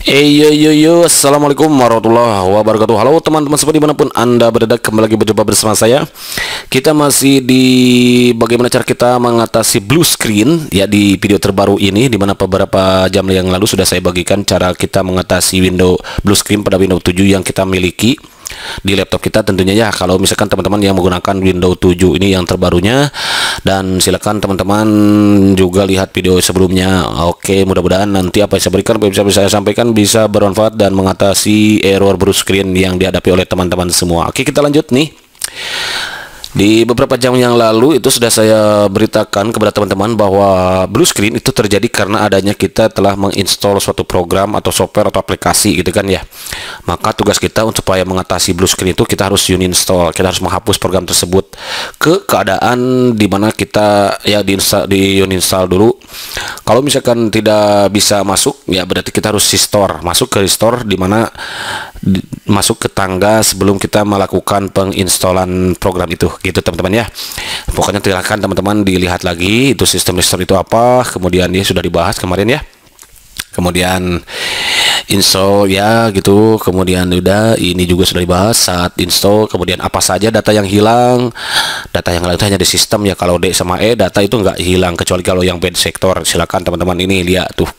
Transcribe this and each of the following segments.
Yo yo yo, assalamualaikum warahmatullahi wabarakatuh. Halo teman-teman semua dimanapun anda berada, kembali lagi berjumpa bersama saya. Kita masih di bagaimana cara kita mengatasi blue screen ya di video terbaru ini, dimana beberapa jam yang lalu sudah saya bagikan cara kita mengatasi Windows blue screen pada Windows 7 yang kita miliki di laptop kita tentunya ya. Kalau misalkan teman-teman yang menggunakan Windows 7 ini yang terbarunya, dan silakan teman-teman juga lihat video sebelumnya. Oke, mudah-mudahan nanti apa yang saya berikan, apa yang bisa saya sampaikan bisa bermanfaat dan mengatasi error blue screen yang dihadapi oleh teman-teman semua. Oke, kita lanjut nih. Di beberapa jam yang lalu itu sudah saya beritakan kepada teman-teman bahwa blue screen itu terjadi karena adanya kita telah menginstall suatu program atau software atau aplikasi gitu kan ya. Maka tugas kita untuk supaya mengatasi blue screen itu kita harus uninstall, kita harus menghapus program tersebut ke keadaan dimana kita ya di uninstall dulu. Kalau misalkan tidak bisa masuk ya berarti kita harus restore, masuk ke restore dimana masuk ke tangga sebelum kita melakukan penginstalan program itu gitu teman-teman ya. Pokoknya silakan teman-teman dilihat lagi itu sistem restore itu apa, kemudian dia sudah dibahas kemarin ya, kemudian install ya gitu, kemudian udah ini juga sudah dibahas saat install, kemudian apa saja data yang hilang. Data yang hilang itu hanya di sistem ya, kalau D sama E data itu nggak hilang, kecuali kalau yang bad sektor. Silakan teman-teman ini lihat tuh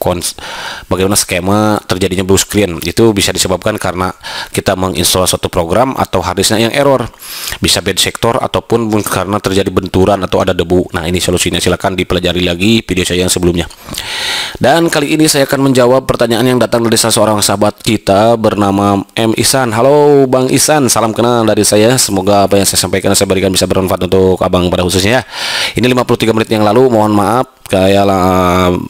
bagaimana skema terjadinya blue screen. Itu bisa disebabkan karena kita menginstall suatu program atau harddisknya yang error, bisa bad sektor ataupun karena terjadi benturan atau ada debu. Nah ini solusinya, silakan dipelajari lagi video saya yang sebelumnya. Dan kali ini saya akan menjawab pertanyaan yang datang dari seorang sahabat kita bernama M. Ihsan. Halo Bang Ihsan, salam kenal dari saya. Semoga apa yang saya sampaikan saya berikan bisa bermanfaat untuk abang pada khususnya ya. Ini 53 menit yang lalu, mohon maaf kayak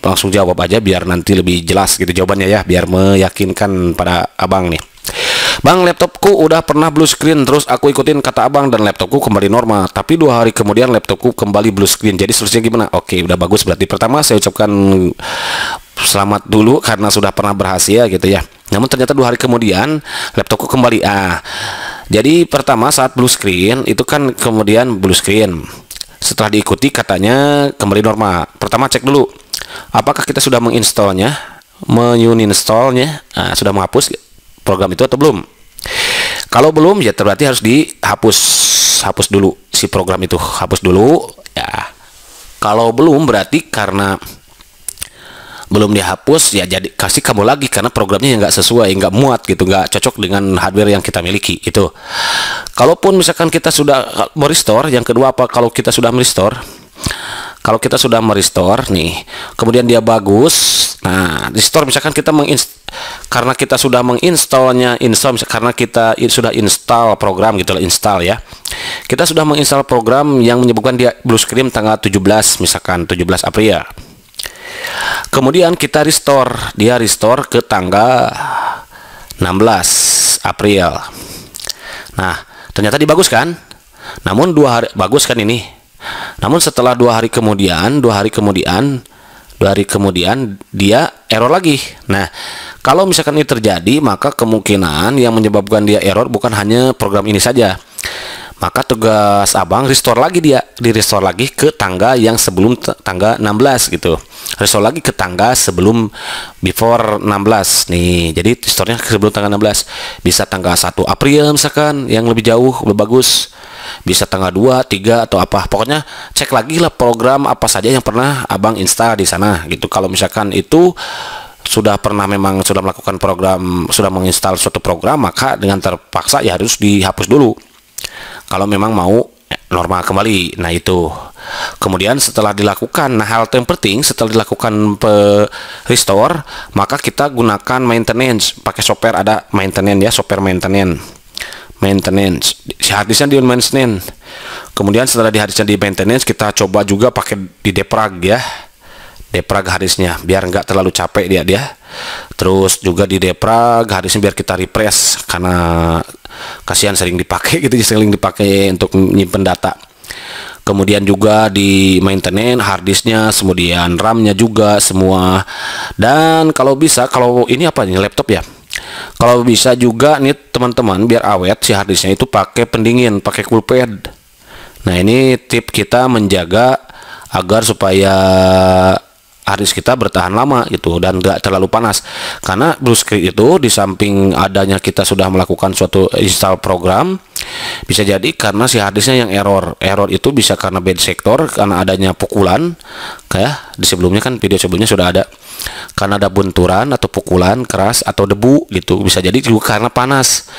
langsung jawab aja biar nanti lebih jelas gitu jawabannya ya, biar meyakinkan pada abang nih. Bang, laptopku udah pernah blue screen, terus aku ikutin kata abang dan laptopku kembali normal. Tapi 2 hari kemudian laptopku kembali blue screen. Jadi solusinya gimana? Oke, udah bagus. Berarti pertama saya ucapkan selamat dulu karena sudah pernah berhasil gitu ya. Namun ternyata 2 hari kemudian laptopku kembali. Jadi pertama saat blue screen itu kan kemudian blue screen. Setelah diikuti katanya kembali normal. Pertama cek dulu apakah kita sudah menginstalnya, meninstallnya, sudah menghapus program itu atau belum. Kalau belum ya berarti harus hapus dulu si program itu, hapus dulu ya. Kalau belum berarti karena belum dihapus ya, jadi kasih kamu lagi karena programnya nggak sesuai, nggak muat gitu, nggak cocok dengan hardware yang kita miliki itu. Kalaupun misalkan kita sudah merestore, yang kedua apa, kalau kita sudah merestore, kalau kita sudah merestore nih kemudian dia bagus, nah restore misalkan kita karena kita sudah menginstalnya, karena kita sudah install program gitu lah, install ya, kita sudah menginstal program yang menyebabkan dia blue screen tanggal 17 misalkan 17 April. Kemudian kita restore, dia restore ke tanggal 16 April. Nah ternyata dibaguskan, namun 2 hari bagus kan ini. Namun setelah 2 hari kemudian dia error lagi. Nah kalau misalkan ini terjadi, maka kemungkinan yang menyebabkan dia error bukan hanya program ini saja. Maka tugas abang restore lagi, dia di restore lagi ke tangga yang sebelum tanggal 16 gitu, restore lagi ke tangga sebelum before 16 nih. Jadi restore-nya sebelum tanggal 16, bisa tanggal 1 April misalkan yang lebih jauh, lebih bagus, bisa tanggal 2, 3 atau apa. Pokoknya cek lagi lah program apa saja yang pernah abang install di sana gitu. Kalau misalkan itu sudah pernah memang sudah melakukan program, sudah menginstal suatu program, maka dengan terpaksa ya harus dihapus dulu kalau memang mau normal kembali. Nah itu kemudian setelah dilakukan, nah hal yang penting setelah dilakukan restore, maka kita gunakan maintenance, pakai software, ada maintenance ya, software maintenance harddisknya di maintenance. Kemudian setelah di harddisknya di maintenance, kita coba juga pakai di defrag ya, defrag harddisknya biar nggak terlalu capek dia. Terus juga di defrag harddisknya biar kita refresh, karena kasihan sering dipakai gitu, sering dipakai untuk menyimpan data. Kemudian juga di maintenance harddisknya, kemudian RAM-nya juga semua. Dan kalau bisa, kalau ini apa nih, laptop ya, kalau bisa juga nih teman-teman biar awet si harddisknya itu pakai pendingin, pakai cool pad. Nah ini tip kita menjaga agar supaya harddisk kita bertahan lama gitu dan nggak terlalu panas. Karena blue screen itu di samping adanya kita sudah melakukan suatu install program, bisa jadi karena si harddisknya yang error itu bisa karena bad sector, karena adanya pukulan, kayak di sebelumnya kan, video sebelumnya sudah ada, karena ada benturan atau pukulan keras atau debu gitu. Bisa jadi juga karena panas,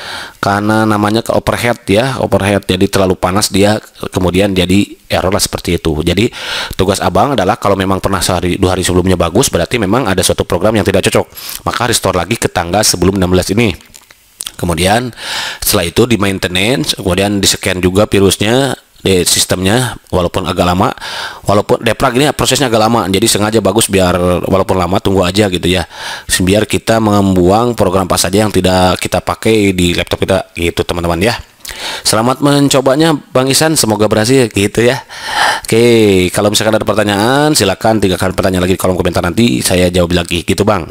karena namanya ke overhead ya, overhead, jadi terlalu panas dia, kemudian jadi error lah seperti itu. Jadi tugas abang adalah kalau memang pernah sehari 2 hari sebelumnya bagus, berarti memang ada suatu program yang tidak cocok, maka restore lagi ke tanggal sebelum 16 ini. Kemudian setelah itu di maintenance, kemudian di scan juga virusnya di sistemnya, walaupun agak lama, walaupun deplag ini prosesnya agak lama, jadi sengaja bagus biar walaupun lama tunggu aja gitu ya, biar kita membuang program apa saja yang tidak kita pakai di laptop kita gitu teman-teman ya. Selamat mencobanya Bang Ihsan, semoga berhasil gitu ya. Oke, kalau misalkan ada pertanyaan silakan tinggalkan pertanyaan lagi di kolom komentar, nanti saya jawab lagi gitu Bang.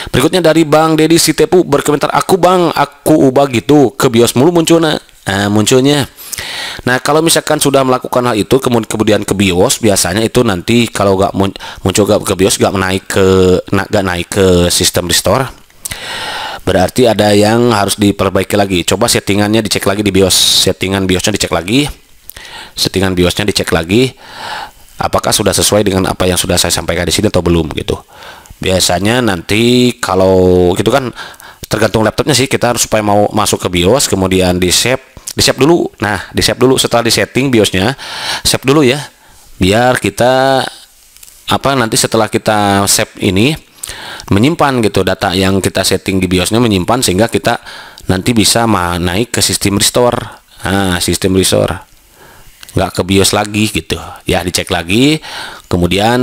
Berikutnya dari Bang Dedi Sitepu berkomentar, aku Bang, aku ubah gitu ke BIOS mulu munculnya. Munculnya. Nah, kalau misalkan sudah melakukan hal itu kemudian ke BIOS, biasanya itu nanti kalau nggak muncul ke BIOS, nggak naik ke sistem restore, berarti ada yang harus diperbaiki lagi. Coba settingannya dicek lagi di BIOS, settingan BIOSnya dicek lagi, apakah sudah sesuai dengan apa yang sudah saya sampaikan di sini atau belum gitu. Biasanya nanti kalau gitu kan tergantung laptopnya sih, kita harus supaya mau masuk ke BIOS, kemudian di save dulu. Nah, di save dulu, setelah di setting BIOSnya, save dulu ya, biar kita nanti setelah kita save ini menyimpan gitu data yang kita setting di BIOSnya, menyimpan sehingga kita nanti bisa naik ke sistem restore. Nah, sistem restore nggak ke BIOS lagi gitu ya, dicek lagi, kemudian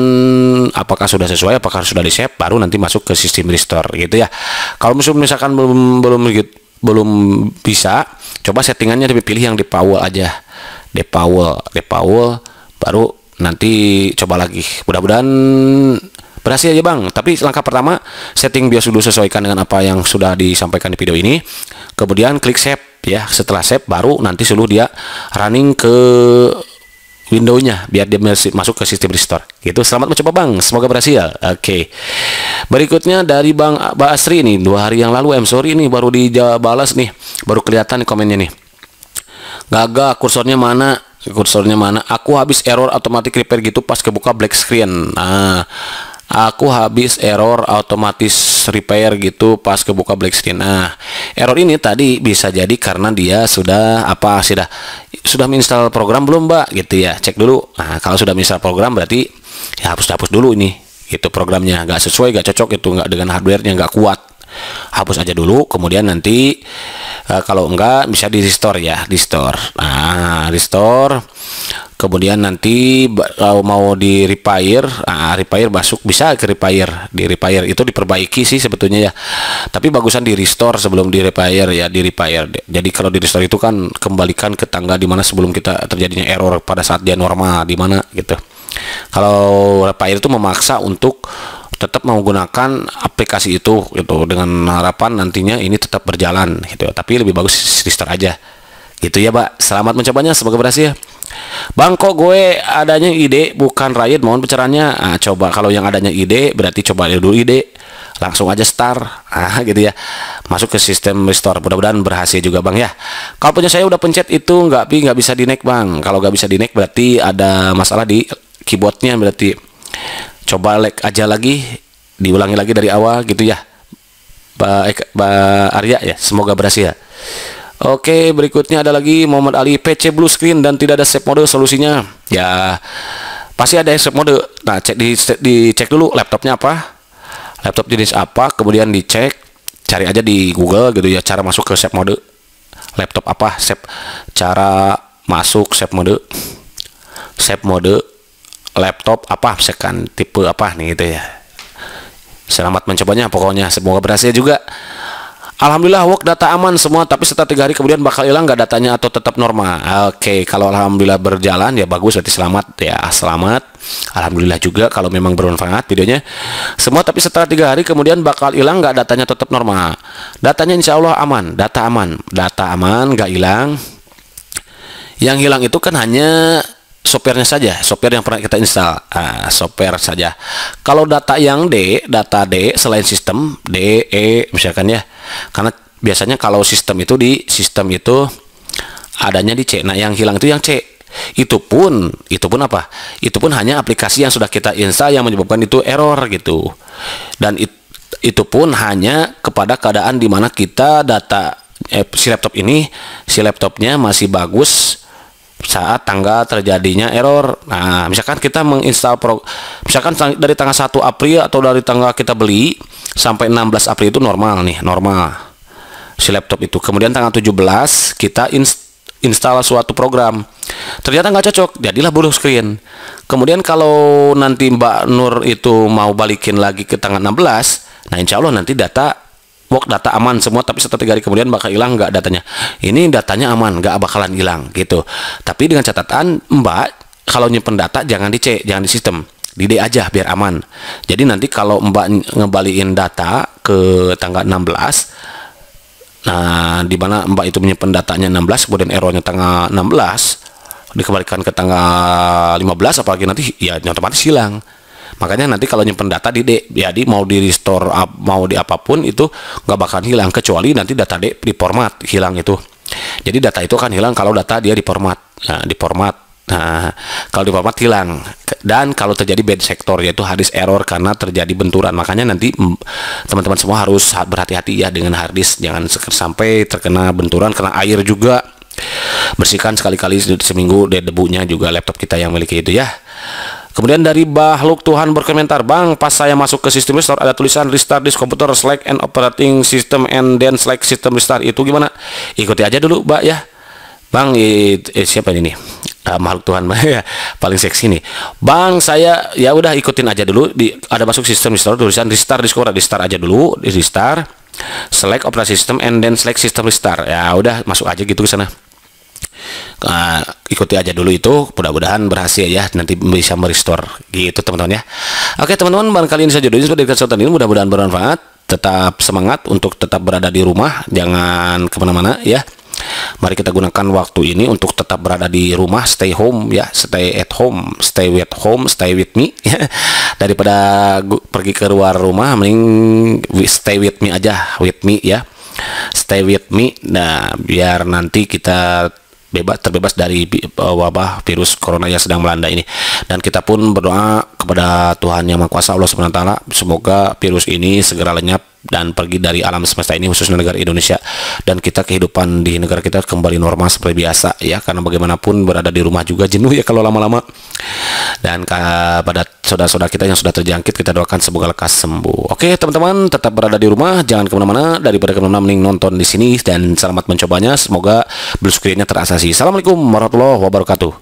apakah sudah sesuai, apakah sudah di save, baru nanti masuk ke sistem restore gitu ya. Kalau misalkan belum bisa, coba settingannya dipilih yang default aja, default, baru nanti coba lagi, mudah-mudahan berhasil ya Bang. Tapi langkah pertama, setting BIOS dulu sesuaikan dengan apa yang sudah disampaikan di video ini, kemudian klik save ya. Setelah save baru nanti suruh dia running ke Windows-nya biar dia masuk ke sistem restore gitu. Selamat mencoba Bang, semoga berhasil. Oke. Berikutnya dari Bang Basri nih, 2 hari yang lalu, sorry ini baru dibalas nih, baru kelihatan nih komennya nih. Gagal, kursornya mana? Aku habis error automatic repair gitu pas kebuka black screen. Nah, aku habis error otomatis repair gitu pas kebuka black screen. Nah, error ini tadi bisa jadi karena dia sudah sudah menginstal program belum Mbak gitu ya, cek dulu. Nah, kalau sudah menginstal program berarti ya hapus dulu ini itu programnya, nggak sesuai, nggak cocok, itu nggak dengan hardwarenya, nggak kuat, hapus aja dulu. Kemudian nanti kalau enggak bisa di restore ya, nah restore, kemudian nanti kalau mau di repair, repair masuk, bisa ke di repair itu diperbaiki sih sebetulnya ya, tapi bagusan di restore sebelum di repair ya, di repair. Jadi kalau di restore itu kan kembalikan ke tanggal dimana sebelum kita terjadinya error pada saat dia normal di mana gitu. Kalau repair itu memaksa untuk tetap menggunakan aplikasi itu gitu, dengan harapan nantinya ini tetap berjalan gitu, tapi lebih bagus restore aja gitu ya Pak. Selamat mencobanya, semoga berhasil Bang. Kok gue adanya ide bukan Riot, mohon pencerahannya. Coba kalau yang adanya ide berarti coba dulu ide, langsung aja start gitu ya, masuk ke sistem restore. Mudah-mudahan berhasil juga Bang ya. Kalau punya saya udah pencet itu nggak bisa di-neck Bang. Kalau nggak bisa di-neck berarti ada masalah di keyboardnya, berarti coba aja lagi, diulangi lagi dari awal gitu ya Mbak Arya ya, semoga berhasil. Oke, berikutnya ada lagi Muhammad Ali, PC blue screen dan tidak ada save mode, solusinya ya pasti ada save mode. Nah, dicek dulu laptopnya apa, laptop jenis apa, kemudian dicek, cari aja di Google gitu ya, cara masuk ke save mode laptop apa, cara masuk save mode laptop apa, misalkan tipe apa nih gitu ya. Selamat mencobanya pokoknya, semoga berhasil juga. Alhamdulillah work, data aman semua, tapi setelah 3 hari kemudian bakal hilang nggak datanya atau tetap normal? Oke, kalau alhamdulillah berjalan ya bagus, berarti selamat ya, selamat. Alhamdulillah juga kalau memang bermanfaat videonya semua, tapi setelah 3 hari kemudian bakal hilang nggak datanya tetap normal? Datanya insya Allah aman, data aman nggak hilang. Yang hilang itu kan hanya softwarenya saja, software yang pernah kita install, software saja. Kalau data yang data D selain sistem D, E misalkan ya, karena biasanya kalau sistem itu adanya di C. Nah, yang hilang itu yang C. Itu pun apa? Itu pun hanya aplikasi yang sudah kita install yang menyebabkan itu error gitu. Dan itu pun hanya kepada keadaan di mana kita si laptopnya masih bagus saat tanggal terjadinya error. Nah, misalkan kita menginstal misalkan dari tanggal 1 April atau dari tanggal kita beli sampai 16 April itu normal si laptop itu. Kemudian tanggal 17 kita install suatu program, ternyata nggak cocok, jadilah blue screen. Kemudian kalau nanti Mbak Nur itu mau balikin lagi ke tanggal 16, nah insya Allah nanti data aman semua, tapi setelah 3 hari kemudian bakal hilang nggak datanya. Ini datanya aman, nggak bakalan hilang gitu. Tapi dengan catatan Mbak, kalau nyimpen data jangan di C, jangan di sistem, di D aja biar aman. Jadi nanti kalau Mbak ngebalikin data ke tanggal 16, nah, di mana Mbak itu menyimpan datanya 16, kemudian errornya tanggal 16, dikembalikan ke tanggal 15, apalagi nanti ya otomatis hilang. Makanya nanti kalau nyimpan data di D, jadi mau di restore, mau di apapun itu nggak bakal hilang, kecuali nanti data D di format hilang itu. Jadi data itu kan hilang kalau data dia di format. Nah, kalau di format hilang. Dan kalau terjadi bad sector, yaitu hard disk error karena terjadi benturan. Makanya nanti teman-teman semua harus berhati-hati ya dengan hard disk, jangan sampai terkena benturan, kena air juga. Bersihkan sekali-kali seminggu debunya juga laptop kita yang miliki itu ya. Kemudian dari Bahluk Tuhan berkomentar, Bang, pas saya masuk ke sistem restore ada tulisan restart disk komputer select and operating system and then select system restart. Itu gimana? Ikuti aja dulu, Mbak ya. Bang, siapa ini nih? Makhluk Tuhan ya, paling seksi nih. Bang, saya ya udah ikutin aja dulu, ada masuk sistem restore tulisan restart disk komputer, restart aja dulu, di restart, select operasi system and then select system restart. Ya udah masuk aja gitu ke sana. Ikuti aja dulu itu, mudah-mudahan berhasil ya, nanti bisa merestore gitu teman-teman ya. Oke teman-teman, barangkali ini saja dulu sudah dikasih ini, mudah-mudahan bermanfaat. Tetap semangat untuk tetap berada di rumah, jangan kemana-mana ya. Mari kita gunakan waktu ini untuk tetap berada di rumah, stay home ya, stay at home, stay with me ya. Daripada pergi ke luar rumah, mending stay with me aja, with me ya, stay with me. Nah, biar nanti kita terbebas dari wabah virus corona yang sedang melanda ini. Dan kita pun berdoa kepada Tuhan Yang Maha Kuasa, Allah Subhanahu wa taala, semoga virus ini segera lenyap dan pergi dari alam semesta ini, khususnya negara Indonesia, dan kita kehidupan di negara kita kembali normal seperti biasa ya, karena bagaimanapun berada di rumah juga jenuh ya kalau lama-lama. Dan pada saudara-saudara kita yang sudah terjangkit, kita doakan semoga lekas sembuh. Oke teman-teman, tetap berada di rumah, jangan kemana-mana. Daripada kemana-mana, mending nonton di sini, dan selamat mencobanya. Semoga blue screen-nya teratasi. Assalamualaikum warahmatullahi wabarakatuh.